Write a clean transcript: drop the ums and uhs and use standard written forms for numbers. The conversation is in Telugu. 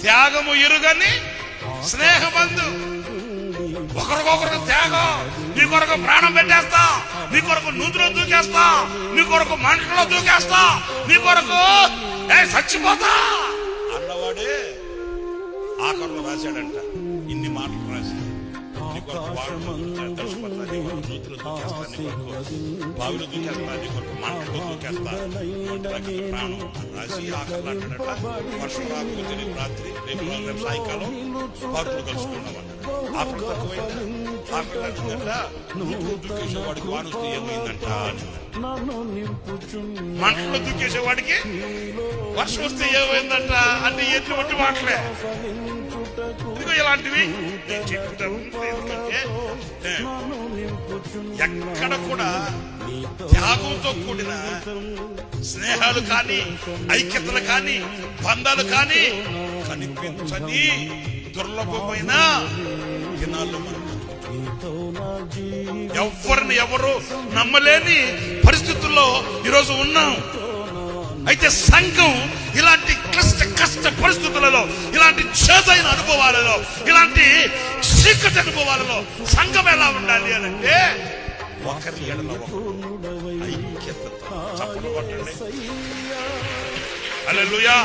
త్యాగము ఎరుగని స్నేహబంధు. ఒకరికొకరికి త్యాగం, నీ కొరకు ప్రాణం పెట్టేస్తా, నీ కొరకు నూతులో దూకేస్తా, నీ కొరకు మంటలో దూకేస్తా, నీ కొరకు చచ్చిపోతా అన్నవాడే ఆఖరులో రాశాడంట. ఇన్ని మాటలు రాసి నీ కొరకు తడిచిపోతా, నీ కొరకు నూతులు దూకేస్తా, నీ కొరకు బావిలో దూకేస్తా, నీ కొరకు మంటలో దూకేస్తా, ప్రాణం రాసి ఆఖరులో అంటాడట. వర్షం రాకపోతే రేపు రాత్రి, రేపు సాయంకాలం పార్కులు కలుసుకున్నామట. ఆకులు తక్కువైందా, ఆకులు అంటుందంట, నూతులు దూకేసేవాడికి వానొస్తే ఏమైందంట, మంటలో దూకేసేవాడికి వర్షం వస్తే ఏమైందంట. అంటే ఎటువంటి మాటలే ఇదిగో ఇలాంటివి ఎక్కడ కూడా త్యాగంతో కూడిన స్నేహాలు కానీ, ఐక్యతలు కానీ, బంధాలు కానీ కనిపించని దుర్లభమైన దినాల్లో మనం ఎవరిని ఎవరు నమ్మలేని పరిస్థితుల్లో ఈరోజు ఉన్నాం. అయితే సంఘం ఇలాంటి కష్ట పరిస్థితులలో, ఇలాంటి చేదైన అనుభవాలలో, ఇలాంటి చీకటి అనుభవాలలో సంఘం ఎలా ఉండాలి అని అంటే ఒకరి ఎడల ఐక్యత. చప్పట్లు కొట్టండి. హల్లెలూయా.